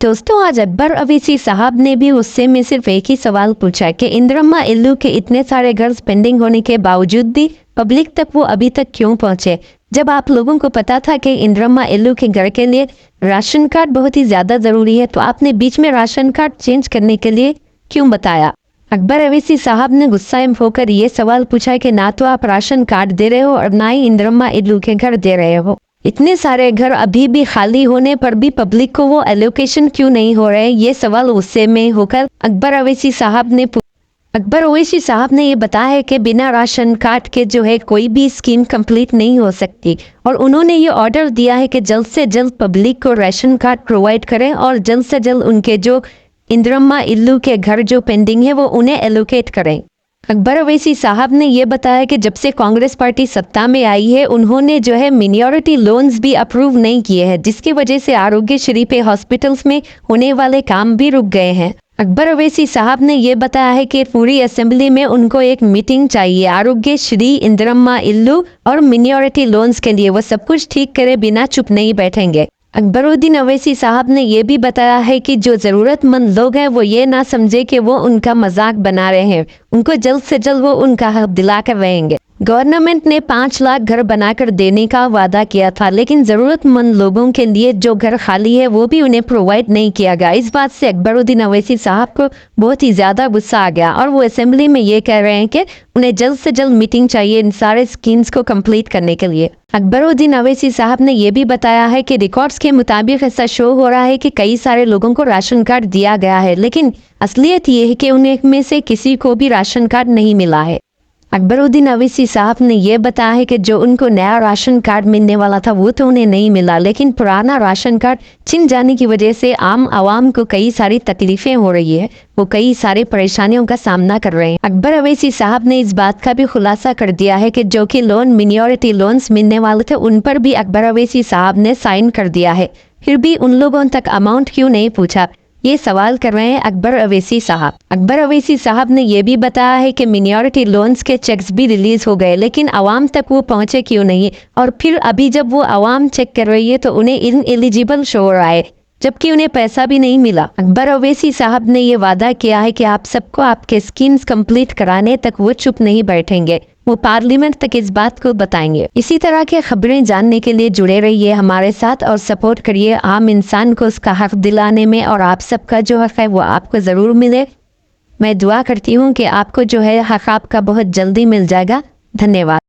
दोस्तों, आज अकबर अवीसी साहब ने भी उससे में सिर्फ एक ही सवाल पूछा कि इंदिरम्मा इल्लू के इतने सारे घर पेंडिंग होने के बावजूद भी पब्लिक तक वो अभी तक क्यों पहुंचे, जब आप लोगों को पता था कि इंदिरम्मा इल्लू के घर के लिए राशन कार्ड बहुत ही ज्यादा जरूरी है, तो आपने बीच में राशन कार्ड चेंज करने के लिए क्यों बताया। अकबर अवीसी साहब ने गुस्सा होकर ये सवाल पूछा कि ना तो आप राशन कार्ड दे रहे हो और ना ही इंदिरम्मा इल्लू के घर दे रहे हो। इतने सारे घर अभी भी खाली होने पर भी पब्लिक को वो एलोकेशन क्यों नहीं हो रहे, ये सवाल गुस्से में होकर अकबर अवीसी साहब ने ये बताया है कि बिना राशन कार्ड के जो है कोई भी स्कीम कंप्लीट नहीं हो सकती, और उन्होंने ये ऑर्डर दिया है कि जल्द से जल्द पब्लिक को राशन कार्ड प्रोवाइड करें और जल्द से जल्द उनके जो इंदिरम्मा इल्लू के घर जो पेंडिंग है वो उन्हें एलोकेट करें। अकबर अवीसी साहब ने यह बताया कि जब से कांग्रेस पार्टी सत्ता में आई है उन्होंने जो है मिनियॉरिटी लोन्स भी अप्रूव नहीं किए हैं, जिसकी वजह से आरोग्यश्री पे हॉस्पिटल्स में होने वाले काम भी रुक गए हैं। अकबर अवीसी साहब ने यह बताया है कि पूरी असेंबली में उनको एक मीटिंग चाहिए आरोग्यश्री, इंदिरम्मा इल्लू और मिनियॉरिटी लोन्स के लिए। वो सब कुछ ठीक करे बिना चुप नहीं बैठेंगे। अकबरुद्दीन अवैसी साहब ने यह भी बताया है कि जो ज़रूरतमंद लोग हैं वो ये ना समझे कि वो उनका मजाक बना रहे हैं, उनको जल्द से जल्द वो उनका हक दिला कर रहेंगे। गवर्नमेंट ने 5 लाख घर बनाकर देने का वादा किया था, लेकिन ज़रूरतमंद लोगों के लिए जो घर खाली है वो भी उन्हें प्रोवाइड नहीं किया गया। इस बात से अकबरुद्दीन अवैसी साहब को बहुत ही ज़्यादा गुस्सा आ गया और वो असेंबली में ये कह रहे हैं कि उन्हें जल्द से जल्द मीटिंग चाहिए इन सारे स्कीम्स को कंप्लीट करने के लिए। अकबरुद्दीन अवैसी साहब ने यह भी बताया है कि रिकॉर्ड्स के मुताबिक ऐसा शो हो रहा है कि कई सारे लोगों को राशन कार्ड दिया गया है, लेकिन असलियत ये है कि उन्हें में से किसी को भी राशन कार्ड नहीं मिला है। अकबरुद्दीन अवैसी साहब ने यह बताया है कि जो उनको नया राशन कार्ड मिलने वाला था वो तो उन्हें नहीं मिला, लेकिन पुराना राशन कार्ड छिन जाने की वजह से आम आवाम को कई सारी तकलीफें हो रही है, वो कई सारी परेशानियों का सामना कर रहे हैं। अकबर अवैसी साहब ने इस बात का भी खुलासा कर दिया है कि जो कि लोन मिनियॉरिटी लोन्स मिलने वाले थे उन पर भी अकबर अवैसी साहब ने साइन कर दिया है, फिर भी उन लोगों तक अमाउंट क्यों नहीं पूछा, ये सवाल कर रहे हैं अकबर अवैसी साहब। अकबर अवैसी साहब ने यह भी बताया है कि मिनियॉरिटी लोन्स के चेक्स भी रिलीज हो गए, लेकिन आवाम तक वो पहुंचे क्यों नहीं, और फिर अभी जब वो आवाम चेक कर रही है तो उन्हें इनएलिजिबल शो हो रहा है, जबकि उन्हें पैसा भी नहीं मिला। अकबर अवैसी साहब ने ये वादा किया है कि आप सबको आपके स्कीम्स कंप्लीट कराने तक वो चुप नहीं बैठेंगे, वो पार्लियामेंट तक इस बात को बताएंगे। इसी तरह के खबरें जानने के लिए जुड़े रहिए हमारे साथ और सपोर्ट करिए आम इंसान को उसका हक दिलाने में, और आप सबका जो हक है वो आपको ज़रूर मिले। मैं दुआ करती हूँ कि आपको जो है हक आपका बहुत जल्दी मिल जाएगा। धन्यवाद।